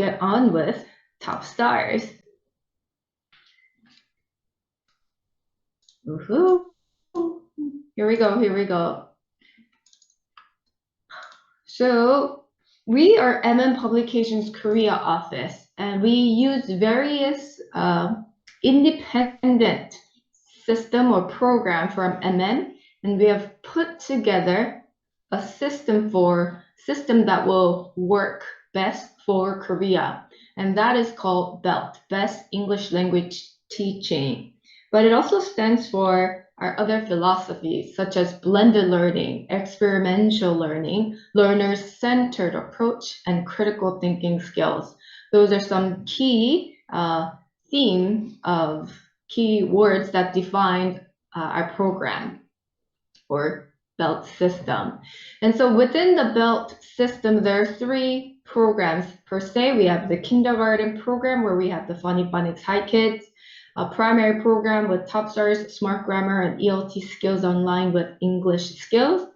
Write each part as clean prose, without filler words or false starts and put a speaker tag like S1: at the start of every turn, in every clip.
S1: get on with top stars. Woohoo! Here we go. So we are MM Publications Korea office, and we use various independent system or program from MM, and we have put together a system that will work best for Korea, and that is called BELT, Best English Language Teaching. But it also stands for our other philosophies, such as blended learning, experiential learning, learner-centered approach, and critical thinking skills. Those are some key themes of key words that define our program or BELT system. And so within the BELT system, there are 3 programs per se. We have the kindergarten program where we have the Funny Phonics Hi Kids, a primary program with Top Stars, Smart Grammar, and ELT skills online with English skills.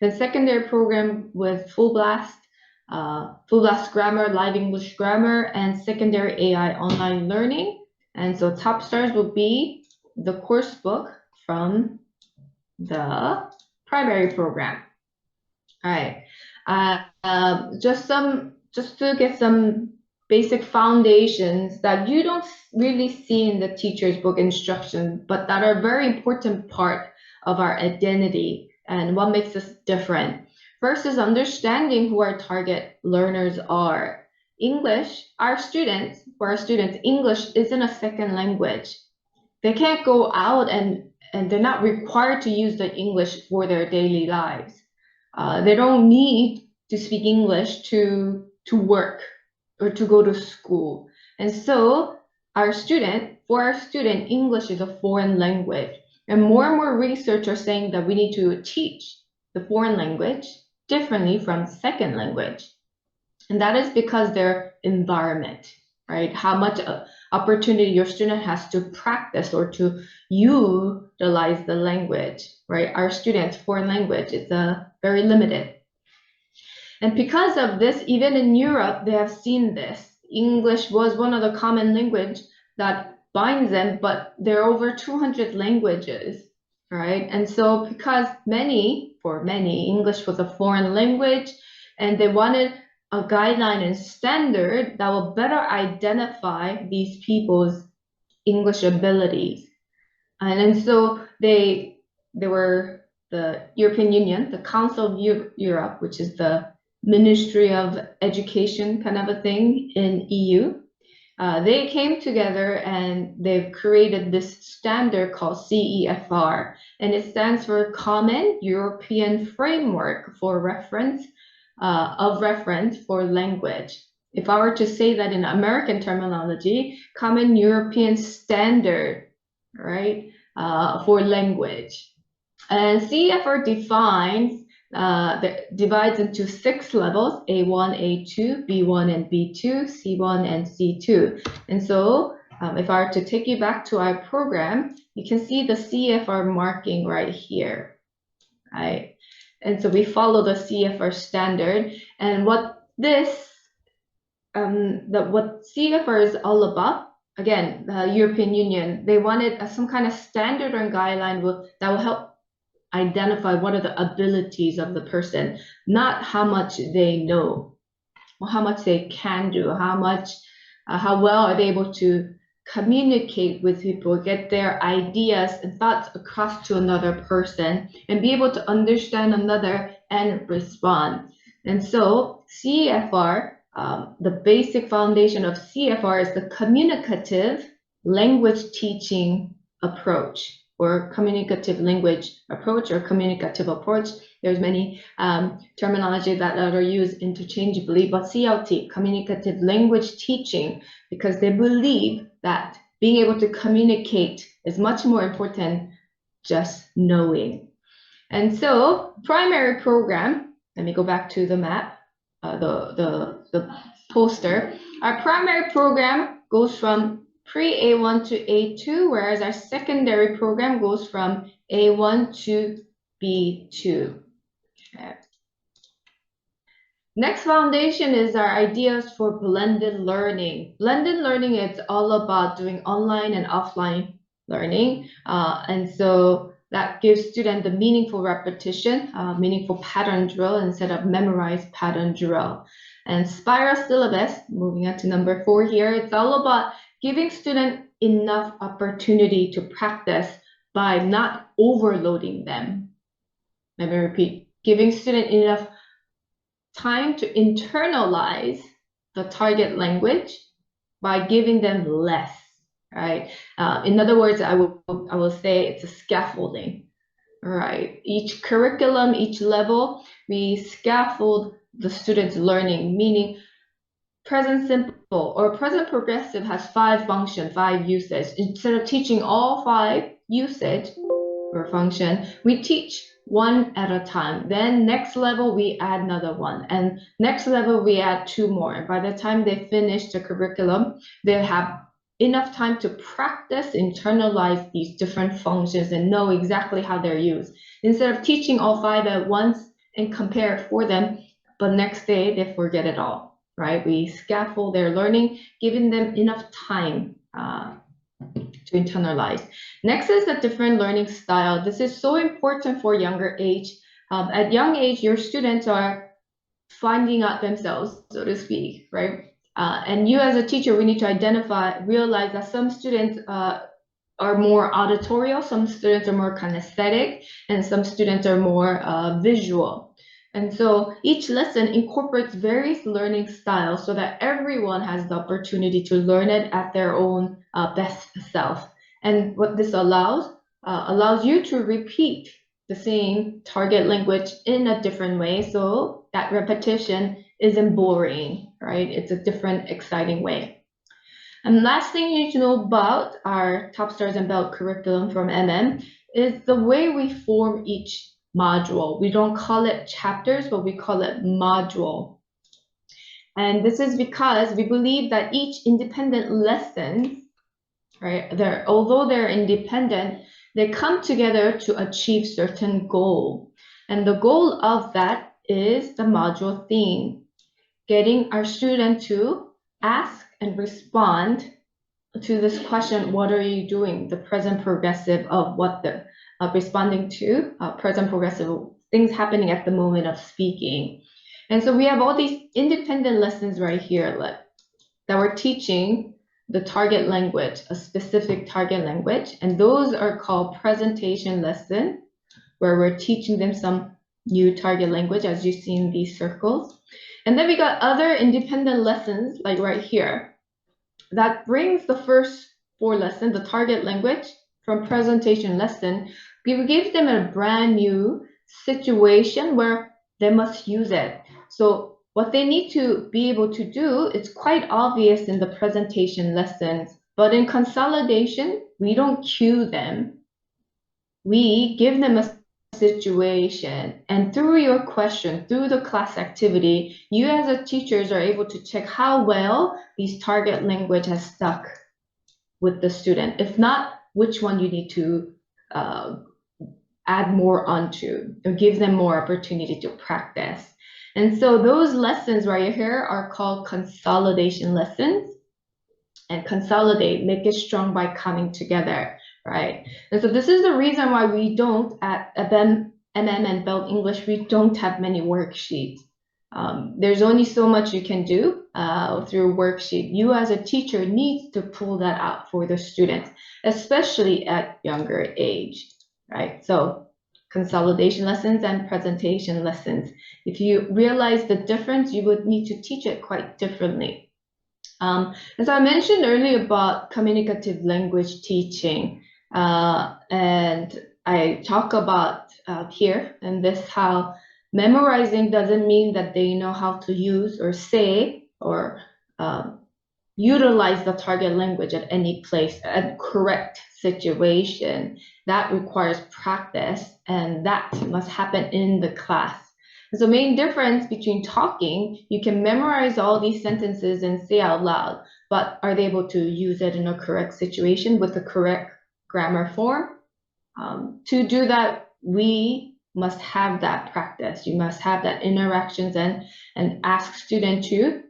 S1: The secondary program with Full Blast Grammar, Live English Grammar, and secondary AI online learning. And so Top Stars will be the course book from the primary program. All right, just to get some basic foundations that you don't really see in the teacher's book instruction, but that are a very important part of our identity and what makes us different. First is understanding who our target learners are. For our students, English isn't a second language. They can't go out and they're not required to use the English for their daily lives. They don't need to speak English to work or to go to school. And so for our student, English is a foreign language. And more research are saying that we need to teach the foreign language differently from second language. And that is because their environment, right? How much opportunity your student has to practice or to utilize the language, right? Our students' foreign language is very limited. And because of this, even in Europe, they have seen this. English was one of the common language that binds them, but there are over 200 languages, right? And so because for many, English was a foreign language, and they wanted a guideline and standard that will better identify these people's English abilities. And so they were the European Union, the Council of Europe, which is the Ministry of Education kind of a thing in EU. They came together and they've created this standard called CEFR, and it stands for Common European Framework for Reference for Language. If I were to say that in American terminology, Common European Standard, right, for language. And CEFR divides into 6 levels: A1, A2, B1 and B2, C1 and C2. And so if I were to take you back to our program, you can see the CEFR marking right here, right? And so we follow the CEFR standard. And what what CEFR is all about, again, the European Union, they wanted some kind of standard or guideline that will help identify what are the abilities of the person, not how much they know, or how much they can do, how well are they able to communicate with people, get their ideas and thoughts across to another person, and be able to understand another and respond. And so CEFR, the basic foundation of CEFR is the communicative language teaching approach, or communicative language approach, or communicative approach. There's many terminology that are used interchangeably, but CLT, communicative language teaching, because they believe that being able to communicate is much more important just knowing. And so primary program, let me go back to the map, the poster. Our primary program goes from pre-A1 to A2, whereas our secondary program goes from A1 to B2. Okay. Next foundation is our ideas for blended learning. Blended learning, it's all about doing online and offline learning. And so that gives students the meaningful repetition, meaningful pattern drill instead of memorized pattern drill. And spiral syllabus, moving on to number 4 here, it's all about giving students enough opportunity to practice by not overloading them. Let me repeat, giving students enough time to internalize the target language by giving them less, right? In other words, I will say it's a scaffolding, right? Each curriculum, each level, we scaffold the students' learning, meaning present simple or present progressive has 5 functions, 5 usage. Instead of teaching all 5 usage or function, we teach one at a time. Then next level, we add another one. And next level, we add 2 more. And by the time they finish the curriculum, they'll have enough time to practice, internalize these different functions and know exactly how they're used. Instead of teaching all 5 at once and compare it for them, but next day they forget it all, right? We scaffold their learning, giving them enough time to internalize. Next is a different learning style. This is so important for younger age. At young age, your students are finding out themselves, so to speak, right? And you as a teacher, we need to realize that some students are more auditorial, some students are more kinesthetic, and some students are more visual. And so each lesson incorporates various learning styles so that everyone has the opportunity to learn it at their own best self. And what this allows you to repeat the same target language in a different way. So that repetition isn't boring, right? It's a different, exciting way. And last thing you need to know about our Top Stars and Belt curriculum from MM is the way we form each module. We don't call it chapters, but we call it module. And this is because we believe that each independent lesson, right, although they're independent, they come together to achieve certain goal. And the goal of that is the module theme, getting our student to ask and respond to this question, what are you doing? The present progressive of what the responding to present progressive things happening at the moment of speaking. And so we have all these independent lessons right here that we're teaching the target language, a specific target language. And those are called presentation lesson, where we're teaching them some new target language, as you see in these circles. And then we got other independent lessons, like right here, that brings the first 4 lessons, the target language, from presentation lesson. We give them a brand new situation where they must use it. So what they need to be able to do, it's quite obvious in the presentation lessons, but in consolidation, we don't cue them. We give them a situation, and through your question, through the class activity, you as a teachers are able to check how well these target language has stuck with the student. If not, which one you need to add more onto or give them more opportunity to practice. And so those lessons right here are called consolidation lessons. And consolidate, make it strong by coming together, right? And so this is the reason why we don't, at MM and Belt English, we don't have many worksheets. There's only so much you can do through worksheet. You as a teacher needs to pull that out for the students, especially at younger age, right? So consolidation lessons and presentation lessons. If you realize the difference, you would need to teach it quite differently. As I mentioned earlier about communicative language teaching, and I talk about here in this how memorizing doesn't mean that they know how to use or say or utilize the target language at any place, at correct situation. That requires practice, and that must happen in the class. So main difference between talking, you can memorize all these sentences and say out loud, but are they able to use it in a correct situation with the correct grammar form? To do that, we must have that practice. You must have that interactions and ask student to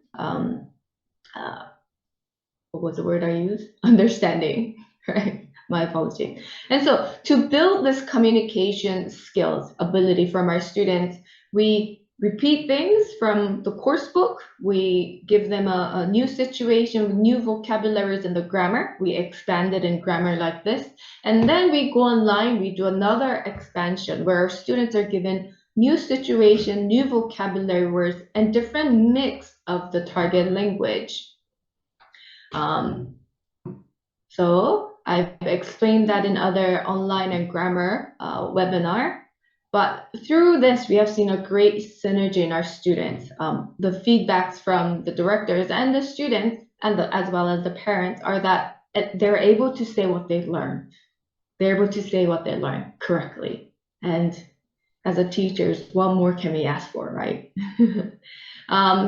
S1: what was the word I used? Understanding, right? My apology. And so to build this communication skills ability from our students, we repeat things from the course book. We give them a new situation with new vocabularies in the grammar. We expand it in grammar like this. And then we go online, we do another expansion where our students are given new situation, new vocabulary words, and different mix of the target language. So I've explained that in other online and grammar webinar, but through this, we have seen a great synergy in our students. The feedbacks from the directors and the students, and as well as the parents, are that they're able to say what they've learned. They're able to say what they learned correctly. And as a teachers, what more can we ask for, right?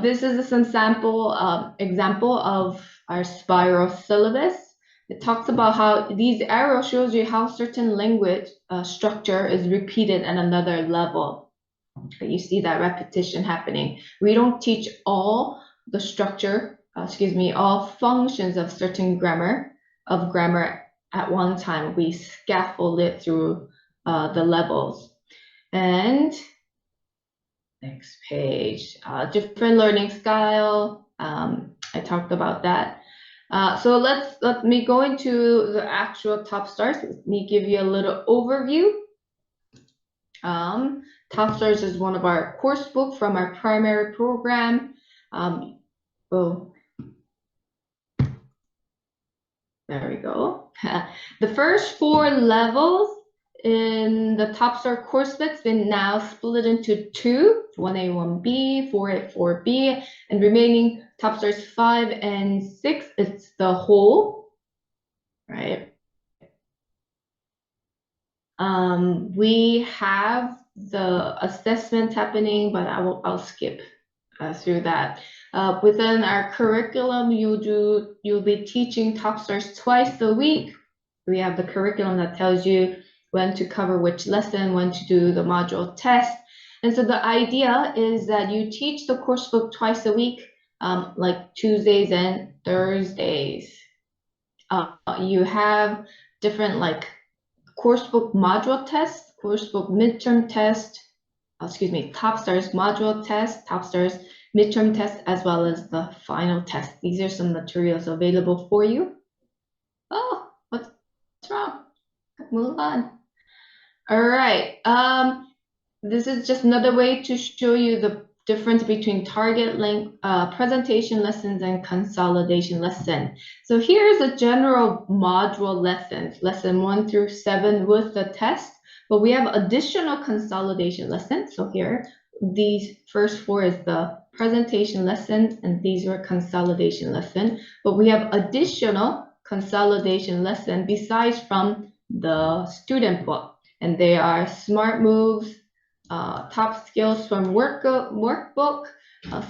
S1: This is some sample example of our spiral syllabus. It talks about how these arrows shows you how certain language structure is repeated at another level. You see that repetition happening. We don't teach all the structure, all functions of certain grammar at one time. We scaffold it through the levels. And next page, different learning style. I talked about that. So let me go into the actual top stars. Let me give you a little overview. Top stars is one of our course book from our primary program. There we go. The first 4 levels in the top star course book's been now split into 2, 1A, 1B, 4A, 4B, and remaining top stars 5 and 6, it's the whole, right? We have the assessments happening, but I'll skip through that. Within our curriculum, you'll be teaching top stars twice a week. We have the curriculum that tells you when to cover which lesson, when to do the module test. And so the idea is that you teach the course book twice a week, like Tuesdays and Thursdays. You have different like course book module test, course book midterm test, top stars module test, top stars midterm test, as well as the final test. These are some materials available for you. Oh, what's wrong? Move on. All right. This is just another way to show you the difference between target length presentation lessons and consolidation lesson. So here's a general module lessons, lesson 1 through 7 with the test, but we have additional consolidation lessons. So here, these first 4 is the presentation lessons, and these were consolidation lesson, but we have additional consolidation lesson besides from the student book, and they are smart moves, top skills from workbook,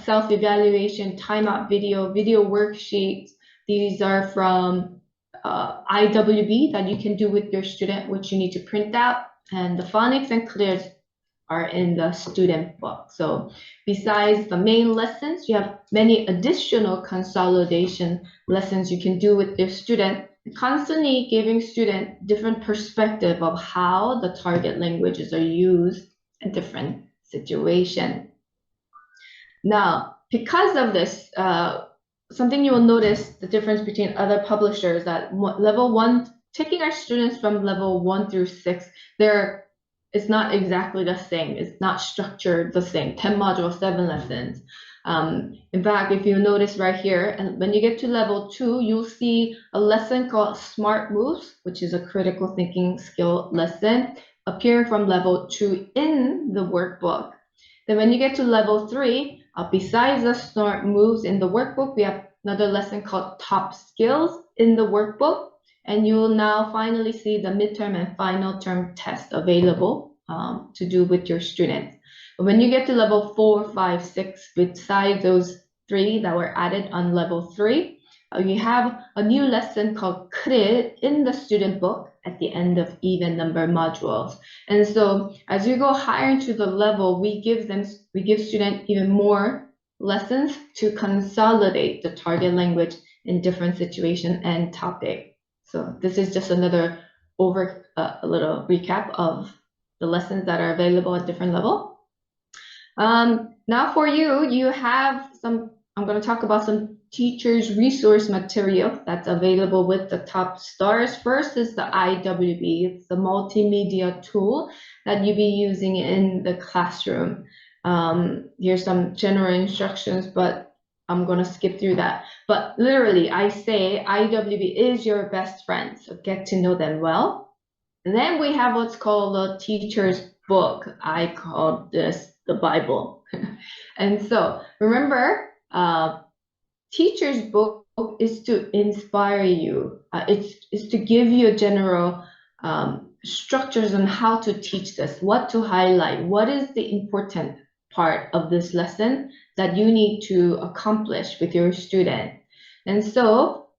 S1: self-evaluation, timeout video worksheets. These are from IWB that you can do with your student, which you need to print out, and the phonics and clears are in the student book. So besides the main lessons, you have many additional consolidation lessons you can do with your student, constantly giving student different perspective of how the target languages are used in different situations. Now, because of this, something you will notice the difference between other publishers that level 1, taking our students from level 1 through 6, it's not exactly the same. It's not structured the same. 10 modules, 7 lessons. In fact, if you notice right here, and when you get to level 2, you'll see a lesson called Smart Moves, which is a critical thinking skill lesson, appearing from level 2 in the workbook. Then when you get to level 3, besides the Smart Moves in the workbook, we have another lesson called Top Skills in the workbook. And you will now finally see the midterm and final term test available to do with your students. But when you get to level 4, 5, 6, besides those 3 that were added on level 3, You have a new lesson called Crit in the student book at the end of even number modules. And so as you go higher into the level, we give students even more lessons to consolidate the target language in different situation and topic. So this is just another a little recap of the lessons that are available at different level. Now for you have some, I'm going to talk about some teachers resource material that's available with the top stars. First is the IWB. It's the multimedia tool that you'll be using in the classroom. Here's some general instructions, but I'm going to skip through that. But literally, I say IWB is your best friend, so get to know them well. And then we have what's called the teacher's book. I call this the Bible. And so remember, teacher's book is to inspire you. It's to give you a general structures on how to teach this, what to highlight, what is the important part of this lesson that you need to accomplish with your student. And so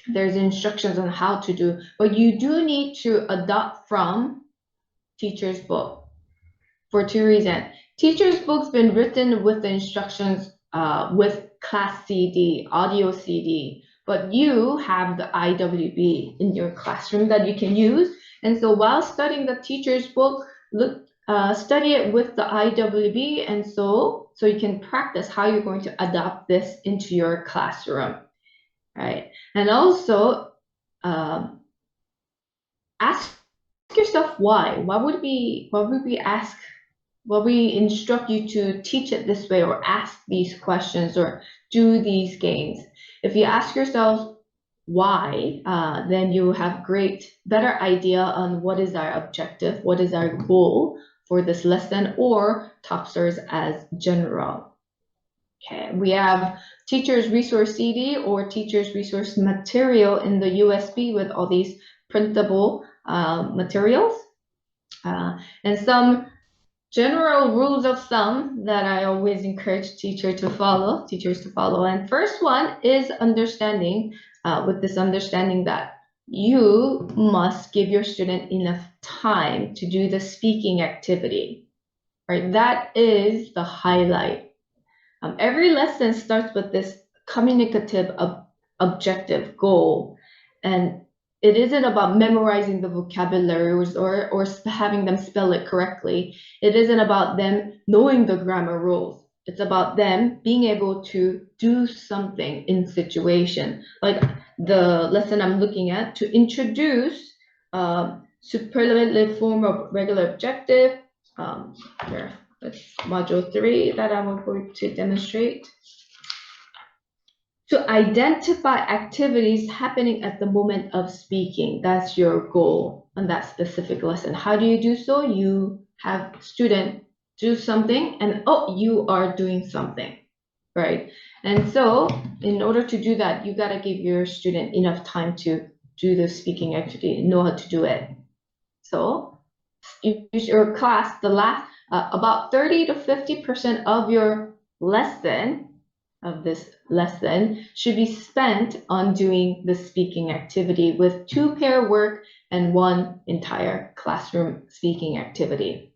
S1: there's instructions on how to do, but you do need to adopt from teacher's book for two reasons. Teacher's book's been written with the instructions with class CD, audio CD, but you have the IWB in your classroom that you can use. And so while studying the teacher's book, study it with the IWB, and so you can practice how you're going to adopt this into your classroom, right? And also ask yourself why. Why would we ask? Well, we instruct you to teach it this way or ask these questions or do these games. If you ask yourself why, then you have better idea on what is our objective, what is our goal for this lesson or TOPSers as general. Okay, we have teacher's resource CD or teacher's resource material in the USB with all these printable materials and some general rules of thumb that I always encourage teachers to follow. And first one is understanding, with this understanding that you must give your student enough time to do the speaking activity, right? That is the highlight. Every lesson starts with this communicative objective goal, and it isn't about memorizing the vocabulary or having them spell it correctly. It isn't about them knowing the grammar rules. It's about them being able to do something in situation. Like the lesson I'm looking at, to introduce superlative form of regular objective. Here, that's module 3 that I'm going to demonstrate. To identify activities happening at the moment of speaking. That's your goal on that specific lesson. How do you do so? You have student do something and you are doing something, right? And so in order to do that, you got to give your student enough time to do the speaking activity, know how to do it. So use your class, the last about 30 to 50% of your lesson this lesson should be spent on doing the speaking activity with 2 pair work and 1 entire classroom speaking activity.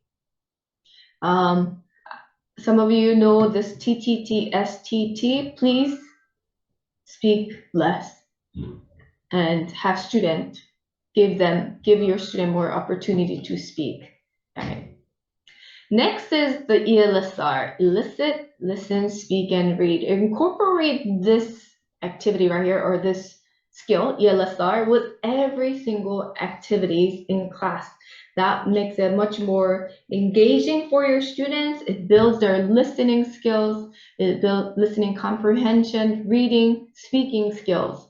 S1: Some of you know this TTT, STT. Please speak less and have student, give your student more opportunity to speak. All right. Next is the ELSR, elicit, listen, speak, and read. Incorporate this activity right here, or this skill, ELSR, with every single activities in class. That makes it much more engaging for your students. It builds their listening skills, it builds listening comprehension, reading, speaking skills,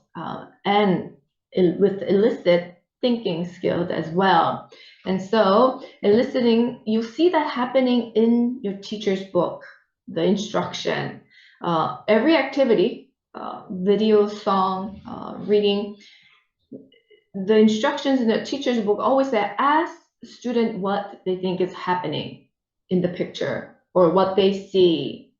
S1: and with elicit, thinking skills as well. And so eliciting, you see that happening in your teacher's book, the instruction. Every activity, video, song, reading, the instructions in the teacher's book always say, ask the student what they think is happening in the picture or what they see.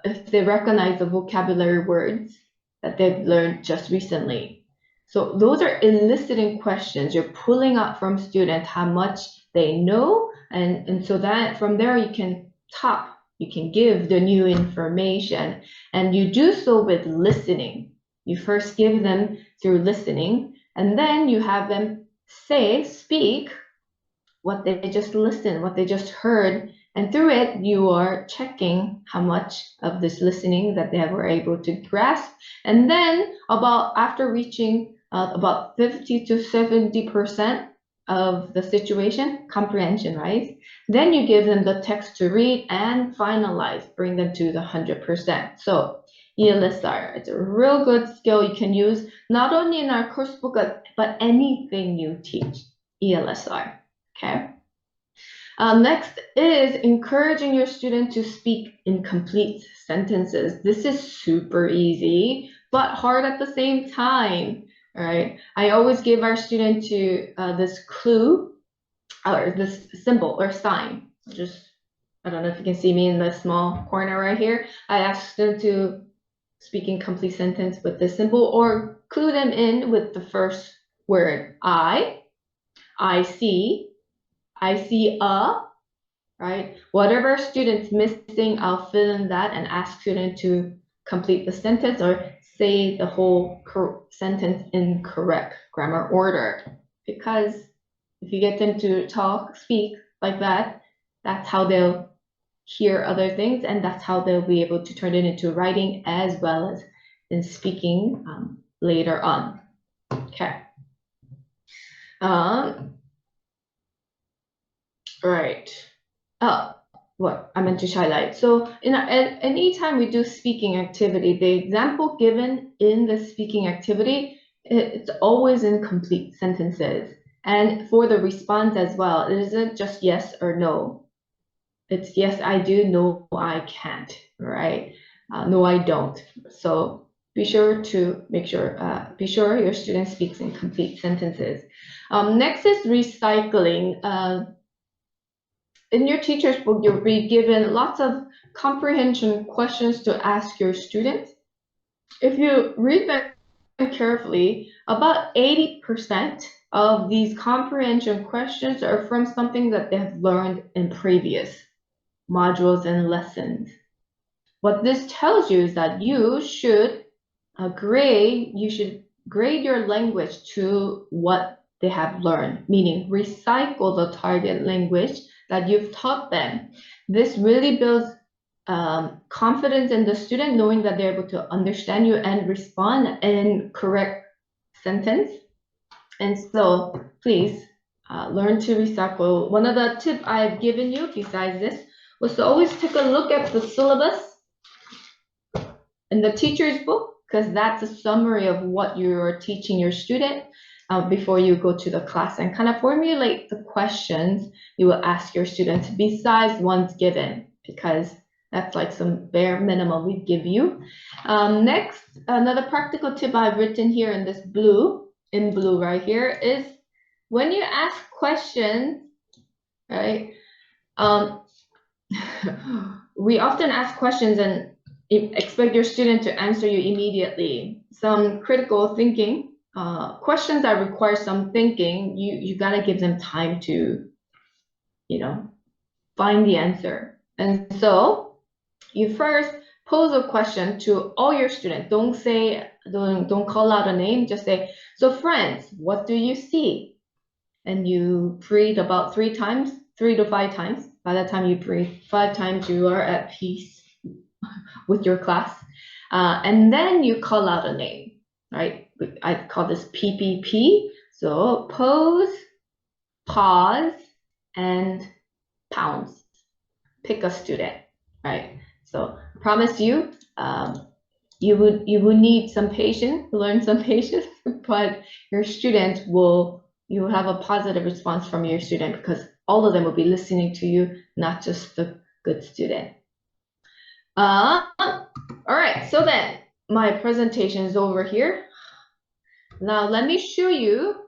S1: If they recognize the vocabulary words that they've learned just recently. So those are eliciting questions. You're pulling out from students how much they know, and so that from there you can give the new information, and you do so with listening. You first give them through listening, and then you have them speak what they just listened, what they just heard, and through it you are checking how much of this listening that they were able to grasp. And then after reaching about 50 to 70% of the situation, comprehension, right? Then you give them the text to read and finalize, bring them to the 100%. So ELSR, it's a real good skill you can use not only in our course book, but anything you teach, ELSR, okay? Next is encouraging your student to speak in complete sentences. This is super easy, but hard at the same time. All right, I always give our student this clue or this symbol or sign. I don't know if you can see me in the small corner right here. I ask them to speak in complete sentence with this symbol or clue them in with the first word. I see a, right? Whatever student's missing, I'll fill in that and ask student to complete the sentence or say the whole sentence in correct grammar order. Because if you get them to speak like that, that's how they'll hear other things, and that's how they'll be able to turn it into writing as well as in speaking later on. Okay. Right. What I meant to highlight. So anytime we do speaking activity, the example given in the speaking activity, it's always in complete sentences. And for the response as well, it isn't just yes or no. It's yes, I do, no, I can't, right? No, I don't. So be sure your student speaks in complete sentences. Next is recycling. In your teacher's book, you'll be given lots of comprehension questions to ask your students. If you read them carefully, about 80% of these comprehension questions are from something that they have learned in previous modules and lessons. What this tells you is that you should grade your language to what they have learned, meaning recycle the target language that you've taught them. This really builds confidence in the student, knowing that they're able to understand you and respond in correct sentence. And so please learn to recycle. One of the tips I've given you besides this was to always take a look at the syllabus in the teacher's book, because that's a summary of what you're teaching your student before you go to the class, and kind of formulate the questions you will ask your students besides ones given, because that's like some bare minimum we give you. Next, another practical tip I've written here in this blue right here is when you ask questions, right? We often ask questions and expect your student to answer you immediately. Some critical thinking questions that require some thinking, you gotta give them time to, find the answer. And so you first pose a question to all your students. Don't call out a name, just say, so friends, what do you see? And you breathe about 3 to 5 times. By the time you breathe 5 times, you are at peace with your class. And then you call out a name, right? I call this PPP. So pose, pause, and pounce. Pick a student, right? So I promise you, you would need some patience, learn some patience, but your students you have a positive response from your student, because all of them will be listening to you, not just the good student. All right, so then my presentation is over here. Now let me show you